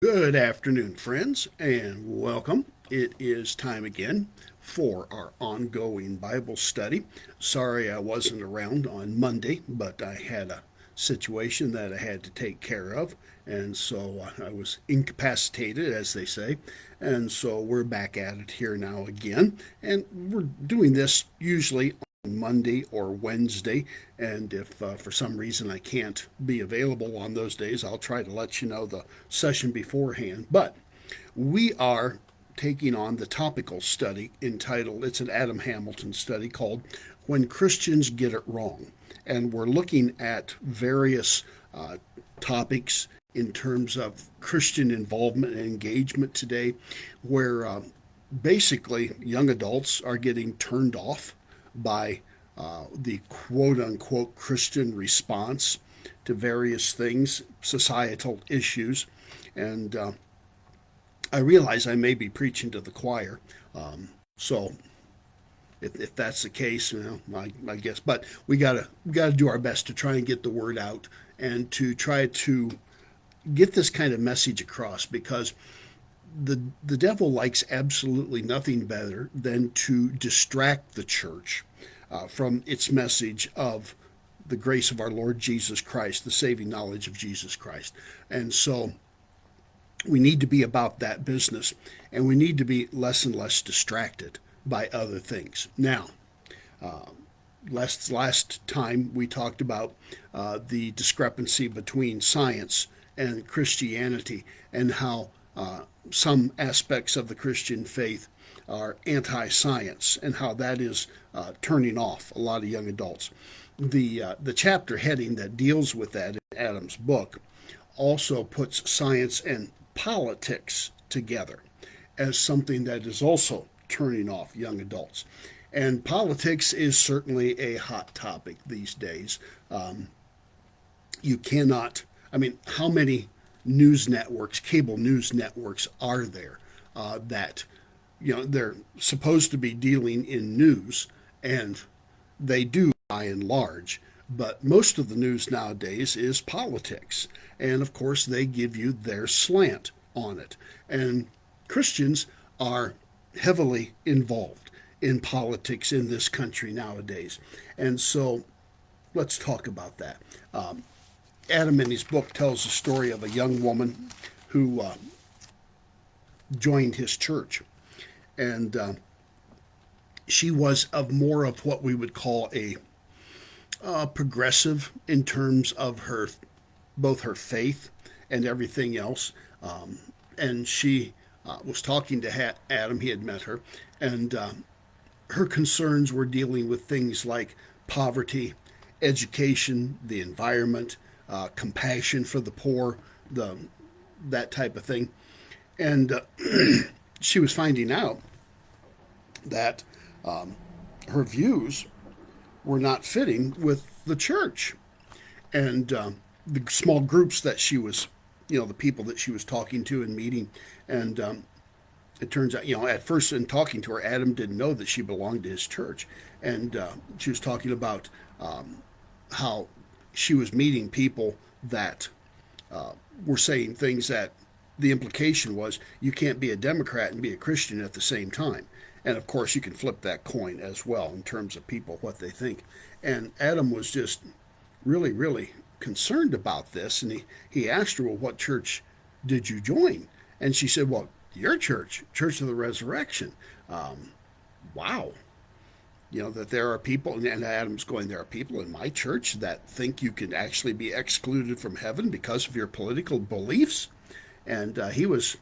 Good afternoon, friends, and welcome. It is time again for our ongoing Bible study. Sorry I wasn't around on Monday, but I had a situation that I had to take care of, and so I was incapacitated, as they say. And so we're back at it here now again, and we're doing this usually Monday or Wednesday. And if for some reason I can't be available on those days, I'll try to let you know the session beforehand. But we are taking on the topical study entitled, it's an Adam Hamilton study called When Christians Get It Wrong. And we're looking at various topics in terms of Christian involvement and engagement today, where basically young adults are getting turned off by the quote unquote Christian response to various things, societal issues. And I realize I may be preaching to the choir. So if that's the case, I guess. But we gotta do our best to try and get the word out and to try to get this kind of message across, because the devil likes absolutely nothing better than to distract the church from its message of the grace of our Lord Jesus Christ, the saving knowledge of Jesus Christ. And so we need to be about that business, and we need to be less and less distracted by other things. Now, last time we talked about the discrepancy between science and Christianity, and how some aspects of the Christian faith are anti-science, and how that is turning off a lot of young adults. The chapter heading that deals with that in Adam's book also puts science and politics together as something that is also turning off young adults. And politics is certainly a hot topic these days. You cannot, I mean, how many news networks, cable news networks, are there that, they're supposed to be dealing in news, and they do by and large, but most of the news nowadays is politics. And of course, they give you their slant on it. And Christians are heavily involved in politics in this country nowadays. And so let's talk about that. Adam, in his book, tells the story of a young woman who joined his church. And she was of more of what we would call a progressive in terms of her, both her faith and everything else. And she was talking to Adam. He had met her, and her concerns were dealing with things like poverty, education, the environment, compassion for the poor, that type of thing. And she was finding out that her views were not fitting with the church. And the small groups that she was, the people that she was talking to and meeting. And it turns out, at first in talking to her, Adam didn't know that she belonged to his church. And she was talking about how she was meeting people that were saying things that the implication was you can't be a Democrat and be a Christian at the same time. And of course, you can flip that coin as well in terms of people, what they think. And Adam was just really, really concerned about this. And he asked her, well, what church did you join? And she said, well, your church, Church of the Resurrection. Wow. That there are people, and Adam's going, there are people in my church that think you can actually be excluded from heaven because of your political beliefs. And he was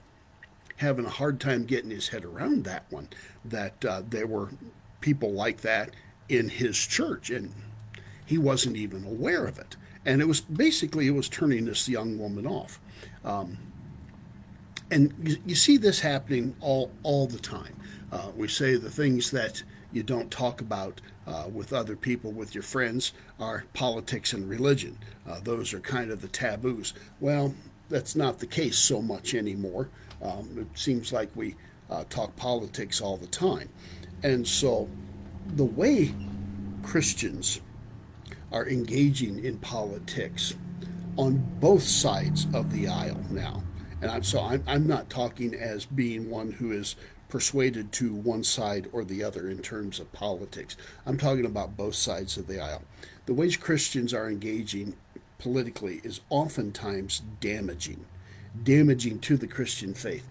having a hard time getting his head around that one, that there were people like that in his church, and he wasn't even aware of it. And it was turning this young woman off. And you see this happening all the time. We say the things that you don't talk about with other people, with your friends, are politics and religion. Those are kind of the taboos. Well, that's not the case so much anymore. It seems like we talk politics all the time. And so the way Christians are engaging in politics on both sides of the aisle now, And I'm not talking as being one who is persuaded to one side or the other in terms of politics. I'm talking about both sides of the aisle. The ways Christians are engaging politically is oftentimes damaging to the Christian faith.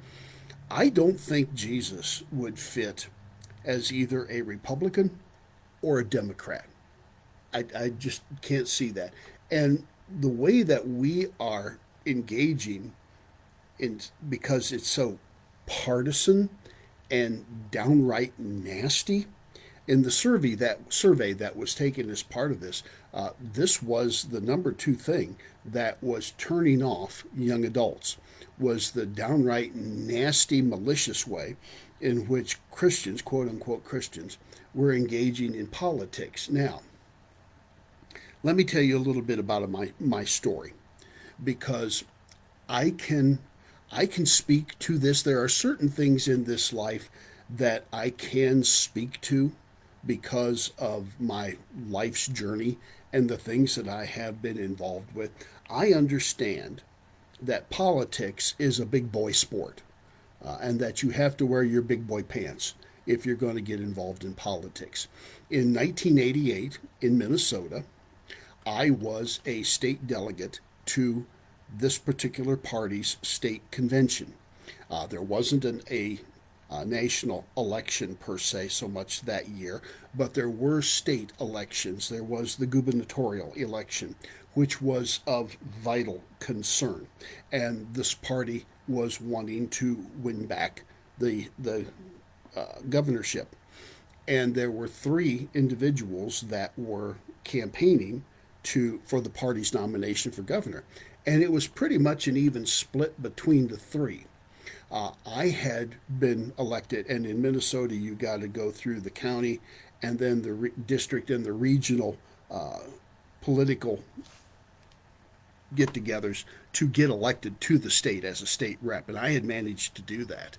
I don't think Jesus would fit as either a Republican or a Democrat. I just can't see that. And the way that we are engaging in, because it's so partisan and downright nasty, in the survey that was taken as part of this, this was the number two thing that was turning off young adults, was the downright nasty, malicious way in which Christians, quote unquote Christians, were engaging in politics. Now, let me tell you a little bit about my story, because I can I can speak to this. There are certain things in this life that I can speak to because of my life's journey and the things that I have been involved with. I understand that politics is a big boy sport, and that you have to wear your big boy pants if you're going to get involved in politics. In 1988, in Minnesota, I was a state delegate to this particular party's state convention. There wasn't a national election per se so much that year, but there were state elections. There was the gubernatorial election, which was of vital concern, and this party was wanting to win back the governorship. And there were three individuals that were campaigning for the party's nomination for governor, and it was pretty much an even split between the three. I had been elected, and in Minnesota, you got to go through the county and then the district and the regional political get togethers to get elected to the state as a state rep. And I had managed to do that.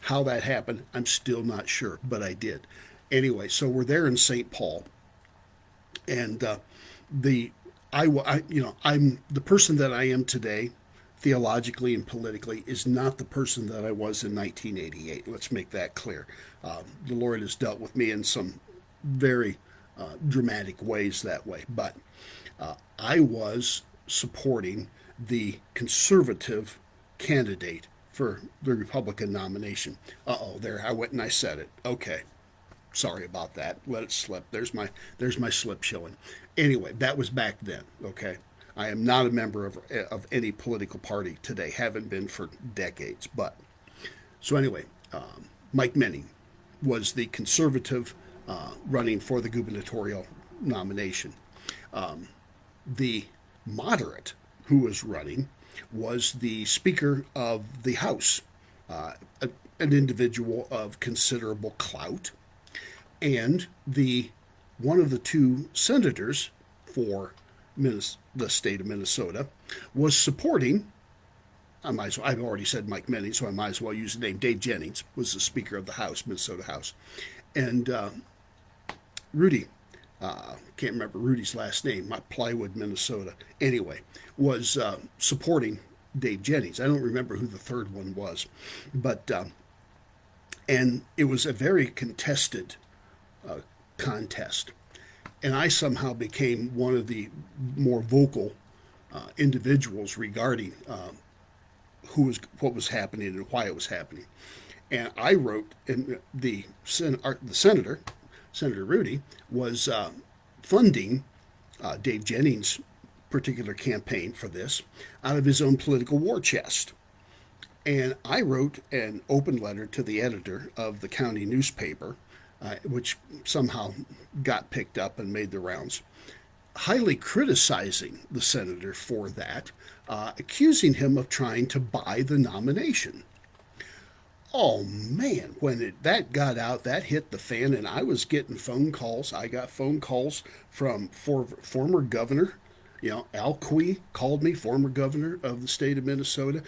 How that happened, I'm still not sure, but I did. Anyway, so we're there in St. Paul, and I'm the person that I am today, theologically and politically, is not the person that I was in 1988. Let's make that clear. The Lord has dealt with me in some very dramatic ways that way, but I was supporting the conservative candidate for the Republican nomination. There I went and I said it. Okay, sorry about that. Let it slip. There's my slip showing. Anyway, that was back then. Okay, I am not a member of any political party today. Haven't been for decades. But so anyway, Mike Menning was the conservative running for the gubernatorial nomination. The moderate who was running was the Speaker of the House, an individual of considerable clout, and the one of the two senators for the state of Minnesota was supporting. I've already said Mike Menning, so I might as well use the name. Dave Jennings was the Speaker of the House, Minnesota House, and Rudy. Can't remember Rudy's last name, Plywood, Minnesota. Anyway, was supporting Dave Jennings. I don't remember who the third one was, but and it was a very contested contest, and I somehow became one of the more vocal individuals regarding what was happening and why it was happening. And I wrote, and the senator, Senator Rudy, was funding Dave Jennings' particular campaign for this out of his own political war chest. And I wrote an open letter to the editor of the county newspaper, which somehow got picked up and made the rounds, highly criticizing the senator for that, accusing him of trying to buy the nomination. Oh man, when that got out, that hit the fan, and I was getting phone calls. I got phone calls from former governor, Al Quie called me, former governor of the state of Minnesota.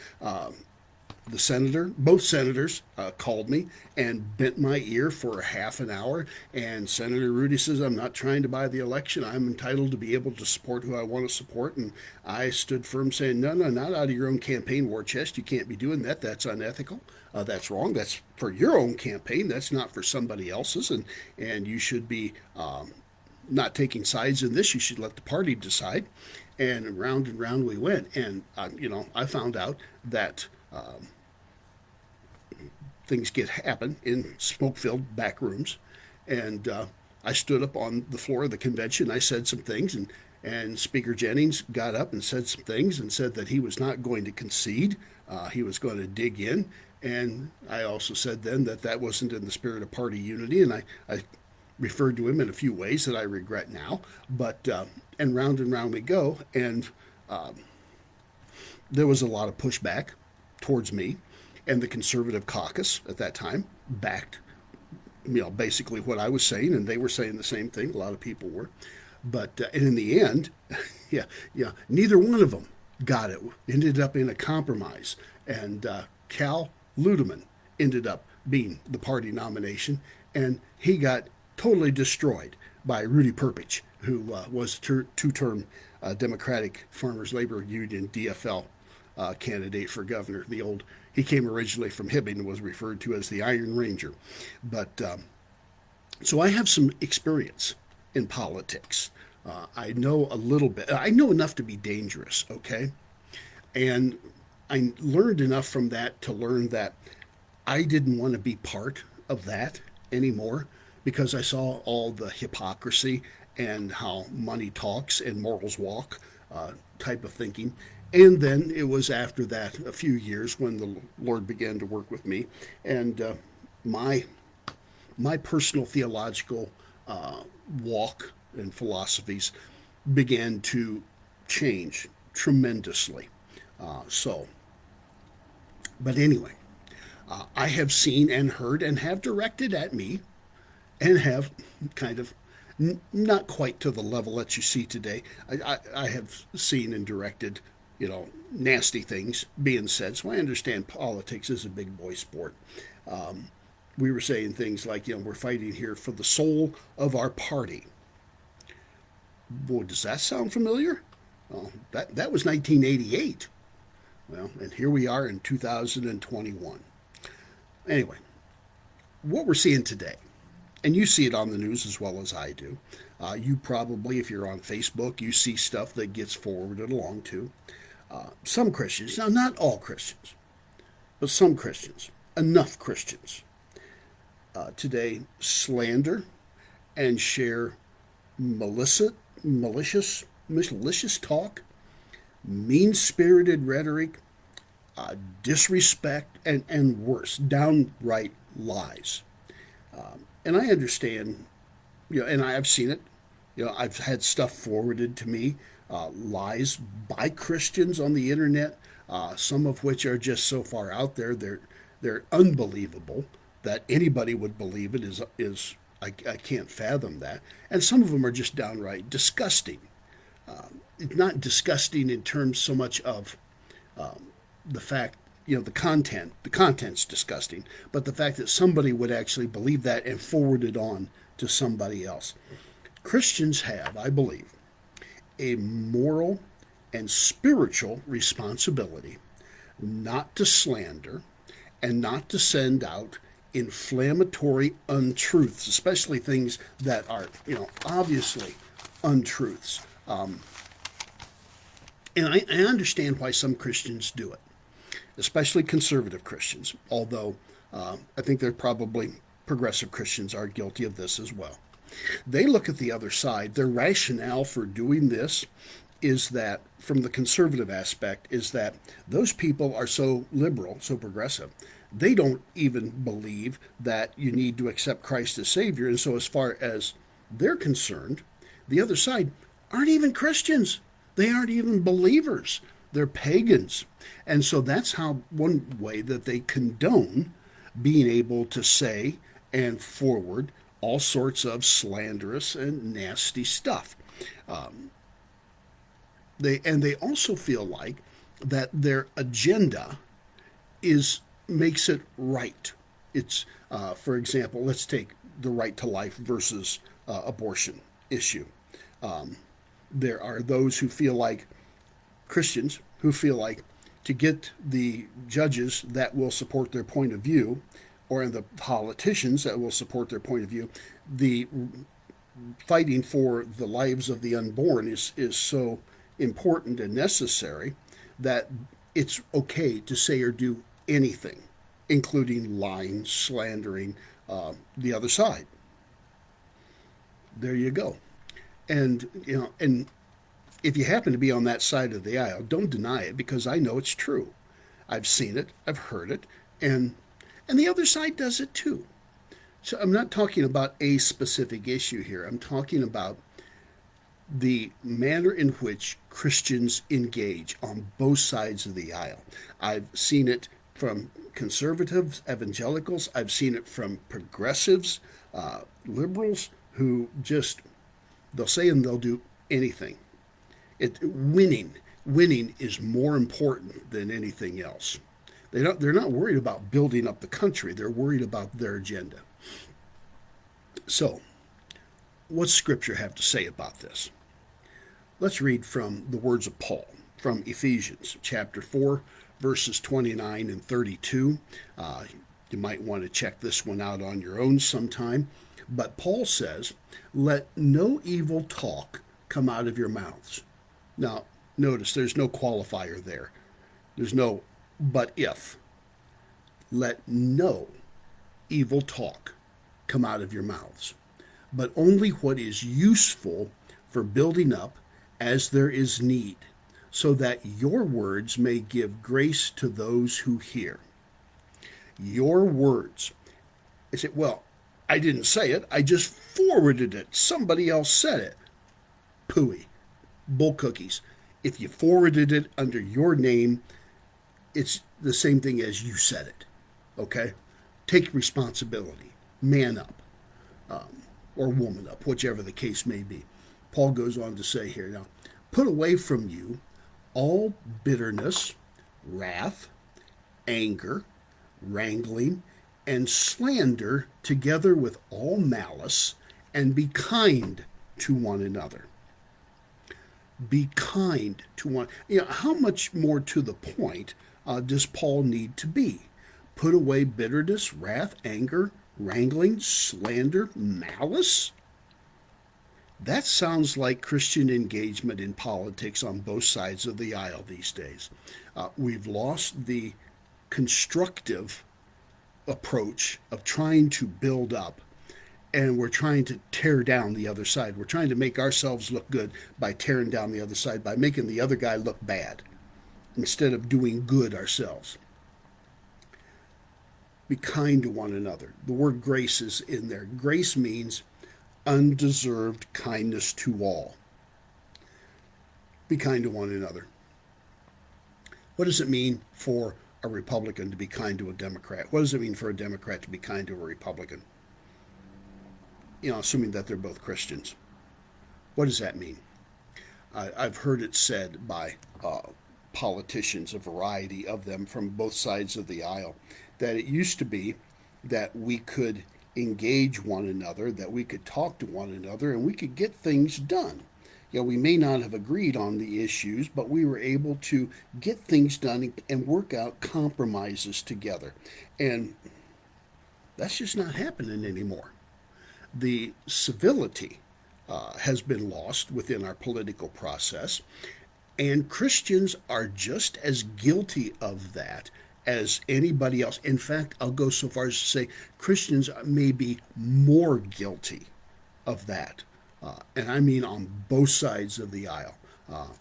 both senators, called me and bent my ear for a half an hour. And Senator Rudy says, I'm not trying to buy the election. I'm entitled to be able to support who I want to support. And I stood firm saying, no, no, not out of your own campaign war chest. You can't be doing that. That's unethical. That's wrong. That's for your own campaign. That's not for somebody else's. And you should be not taking sides in this. You should let the party decide. And round we went. And, I found out that things happen in smoke-filled back rooms, and I stood up on the floor of the convention. I said some things, and Speaker Jennings got up and said some things and said that he was not going to concede. He was going to dig in, and I also said then that that wasn't in the spirit of party unity, and I referred to him in a few ways that I regret now. But and round we go, and there was a lot of pushback towards me, and the conservative caucus at that time backed, basically what I was saying, and they were saying the same thing. A lot of people were, but and in the end, neither one of them got it. Ended up in a compromise, and Cal Ludeman ended up being the party nomination, and he got totally destroyed by Rudy Perpich, who was a two-term Democratic Farmers Labor Union DFL candidate for governor. He came originally from Hibbing and was referred to as the Iron Ranger. But so I have some experience in politics. I know a little bit. I know enough to be dangerous, okay? And I learned enough from that to learn that I didn't want to be part of that anymore, because I saw all the hypocrisy and how money talks and morals walk type of thinking. And then it was after that, a few years, when the Lord began to work with me, and my personal theological walk and philosophies began to change tremendously. But anyway, I have seen and heard and have directed at me, and have kind of not quite to the level that you see today. I have seen and directed, nasty things being said. So I understand politics is a big boy sport. We were saying things like, we're fighting here for the soul of our party. Boy, does that sound familiar? Well, that was 1988. Well, and here we are in 2021. Anyway, what we're seeing today, and you see it on the news as well as I do. You probably, if you're on Facebook, you see stuff that gets forwarded along to some Christians. Now, not all Christians, but some Christians, enough Christians, today slander and share malicious talk, mean-spirited rhetoric, disrespect, and worse, downright lies. And I understand, and I've seen it. I've had stuff forwarded to me, lies by Christians on the internet, some of which are just so far out there, they're unbelievable that anybody would believe it. I can't fathom that. And some of them are just downright disgusting. It's not disgusting in terms so much of the fact, the content's disgusting, but the fact that somebody would actually believe that and forward it on to somebody else. Christians have, I believe, a moral and spiritual responsibility not to slander and not to send out inflammatory untruths, especially things that are, obviously untruths. And I understand why some Christians do it, especially conservative Christians, although I think they're probably progressive Christians are guilty of this as well. They look at the other side. Their rationale for doing this is that, from the conservative aspect, is that those people are so liberal, so progressive, they don't even believe that you need to accept Christ as Savior. And so as far as they're concerned, the other side aren't even Christians. They aren't even believers. They're pagans. And so that's how one way that they condone being able to say and forward all sorts of slanderous and nasty stuff. They also feel like that their agenda is makes it right. It's, for example, let's take the right to life versus abortion issue. There are those who feel like Christians who feel like to get the judges that will support their point of view, or the politicians that will support their point of view, the fighting for the lives of the unborn is so important and necessary that it's okay to say or do anything, including lying, slandering the other side. There you go. And if you happen to be on that side of the aisle, don't deny it, because I know it's true. I've seen it, I've heard it, and the other side does it too. So I'm not talking about a specific issue here. I'm talking about the manner in which Christians engage on both sides of the aisle. I've seen it from conservatives, evangelicals. I've seen it from progressives, liberals, who just, they'll say and they'll do anything. Winning is more important than anything else. They're not worried about building up the country. They're worried about their agenda. So, what's Scripture have to say about this? Let's read from the words of Paul from Ephesians chapter 4, verses 29 and 32. You might want to check this one out on your own sometime. But Paul says, "Let no evil talk come out of your mouths." Now, notice there's no qualifier there. There's no but if. Let no evil talk come out of your mouths, but only what is useful for building up as there is need, so that your words may give grace to those who hear. Your words. I say, well, I didn't say it. I just forwarded it. Somebody else said it. Pooey. Bull cookies. If you forwarded it under your name, it's the same thing as you said it. Okay? Take responsibility. Man up. Or woman up, whichever the case may be. Paul goes on to say here, now, put away from you all bitterness, wrath, anger, wrangling, and slander, together with all malice, and be kind to one another. Be kind to one. How much more to the point does Paul need to be? Put away bitterness, wrath, anger, wrangling, slander, malice? That sounds like Christian engagement in politics on both sides of the aisle these days. We've lost the constructive approach of trying to build up, and we're trying to tear down the other side. We're trying to make ourselves look good by tearing down the other side, by making the other guy look bad, instead of doing good ourselves. Be kind to one another. The word grace is in there. Grace means undeserved kindness to all. Be kind to one another. What does it mean for a Republican to be kind to a Democrat? What does it mean for a Democrat to be kind to a Republican? Assuming that they're both Christians. What does that mean? I've heard it said by politicians, a variety of them from both sides of the aisle, that it used to be that we could engage one another, that we could talk to one another, and we could get things done. We may not have agreed on the issues, but we were able to get things done and work out compromises together. And that's just not happening anymore. The civility has been lost within our political process, and Christians are just as guilty of that as anybody else. In fact, I'll go so far as to say Christians may be more guilty of that, and I mean on both sides of the aisle.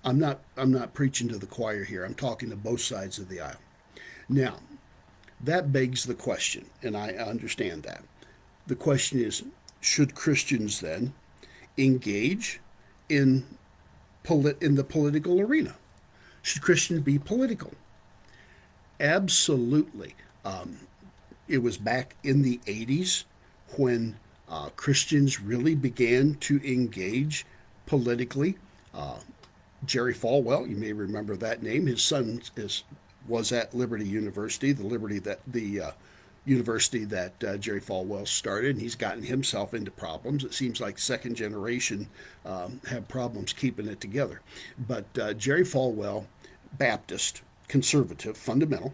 I'm not preaching to the choir here. I'm talking to both sides of the aisle. Now, that begs the question, and I understand that. The question is, should Christians then engage in the political arena? Should Christians be political? Absolutely. It was back in the 80s when Christians really began to engage politically. Jerry Falwell, you may remember that name. His son was at Liberty University, the university that Jerry Falwell started, and he's gotten himself into problems. It seems like second generation have problems keeping it together. But Jerry Falwell, Baptist, conservative, fundamental,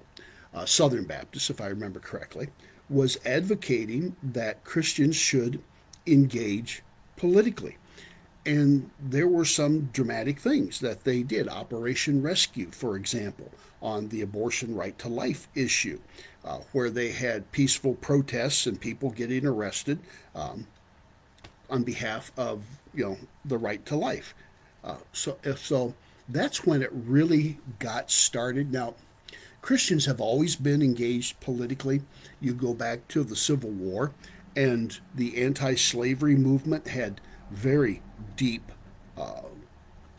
Southern Baptist, if I remember correctly, was advocating that Christians should engage politically. And there were some dramatic things that they did. Operation Rescue, for example, on the abortion right to life issue, where they had peaceful protests and people getting arrested on behalf of the right to life. So that's when it really got started. Now, Christians have always been engaged politically. You go back to the Civil War, and the anti-slavery movement had very deep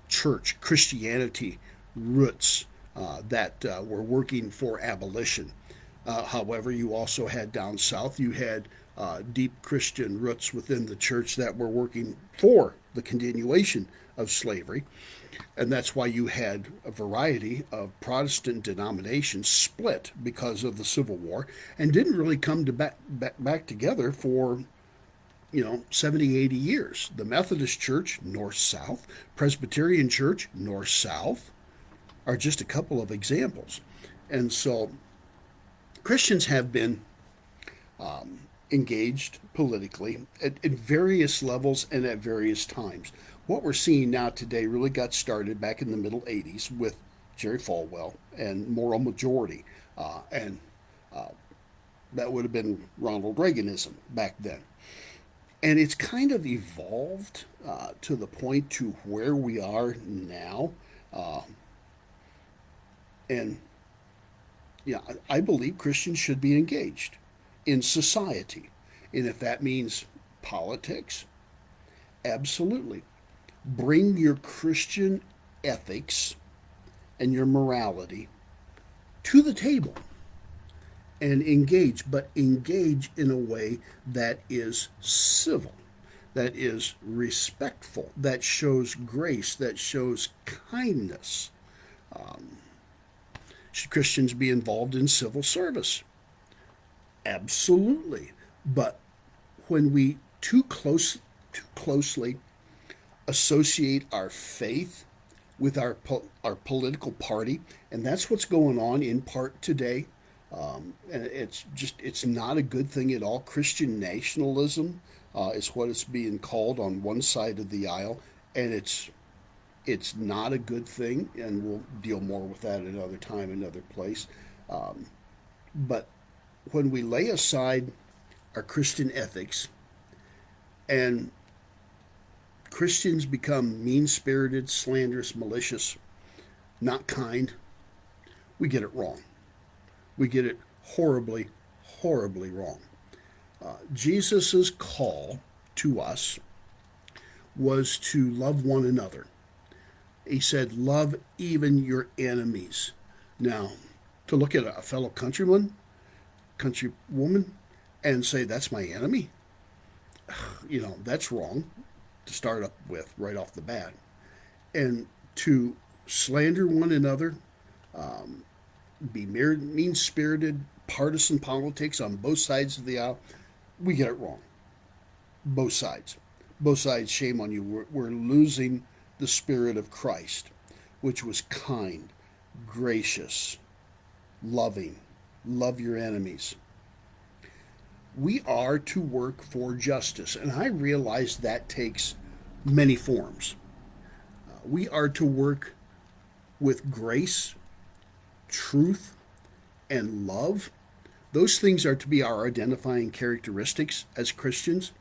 church Christianity roots that were working for abolition. However, you also had down south, you had deep Christian roots within the church that were working for the continuation of slavery. And that's why you had a variety of Protestant denominations split because of the Civil War and didn't really come to back together for 70, 80 years. The Methodist Church, north-south, Presbyterian Church, north-south, are just a couple of examples. And so Christians have been engaged politically at various levels and at various times. What we're seeing now today really got started back in the middle 80s with Jerry Falwell and Moral Majority. And that would have been Ronald Reaganism back then. And it's kind of evolved to the point to where we are now. And yeah, I believe Christians should be engaged in society. And if that means politics, absolutely. Bring your Christian ethics and your morality to the table and engage, but engage in a way that is civil, that is respectful, that shows grace, that shows kindness. Should Christians be involved in civil service? Absolutely. But when we too closely associate our faith with our political party, and that's what's going on in part today. And it's not a good thing at all. Christian nationalism is what it's being called on one side of the aisle, and it's not a good thing. And we'll deal more with that another time, another place. But when we lay aside our Christian ethics and Christians become mean-spirited, slanderous, malicious, not kind, we get it wrong. We get it horribly, horribly wrong. Jesus' call to us was to love one another. He said, love even your enemies. Now, to look at a fellow countrywoman, and say, that's my enemy, that's wrong to start up with right off the bat. And to slander one another, be mean-spirited, partisan politics on both sides of the aisle, we get it wrong. Both sides. Both sides, shame on you. We're losing the spirit of Christ, which was kind, gracious, loving. Love your enemies. We are to work for justice, and I realize that takes many forms. We are to work with grace, truth, and love. Those things are to be our identifying characteristics as Christians.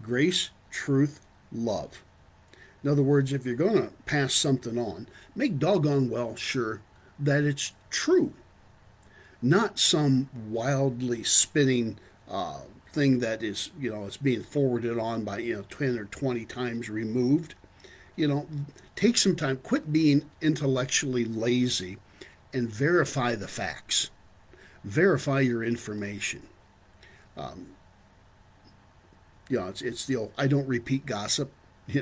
Grace, truth, love. In other words, if you're going to pass something on, make doggone well sure that it's true. Not some wildly spinning thing that is, it's being forwarded on by, 10 or 20 times removed. Take some time, quit being intellectually lazy and verify the facts. Verify your information. It's the old, I don't repeat gossip,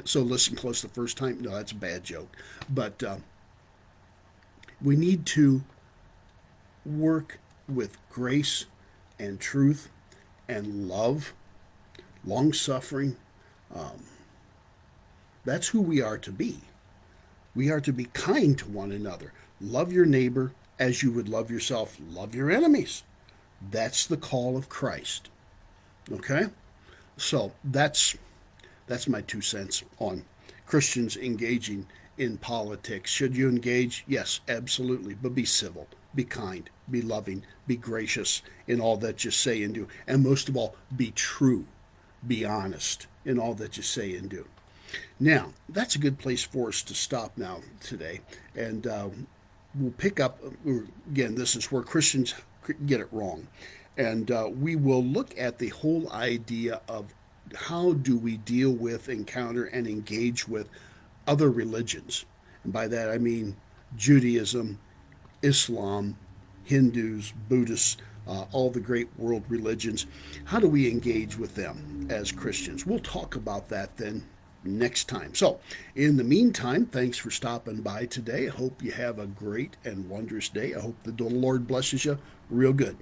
so listen close the first time. No, that's a bad joke. But we need to work with grace and truth and love, long suffering. That's who we are to be. We are to be kind to one another. Love your neighbor as you would love yourself. Love your enemies. That's the call of Christ. Okay? So that's my 2 cents on Christians engaging in politics. Should you engage? Yes, absolutely. But be civil, be kind, be loving, be gracious in all that you say and do. And most of all, be true, be honest in all that you say and do. Now, that's a good place for us to stop now today. And we'll pick up, again, this is where Christians get it wrong. And we will look at the whole idea of how do we deal with, encounter, and engage with other religions. And by that I mean Judaism, Islam, Hindus, Buddhists, all the great world religions. How do we engage with them as Christians? We'll talk about that then next time. So, in the meantime, thanks for stopping by today. I hope you have a great and wondrous day. I hope the Lord blesses you real good.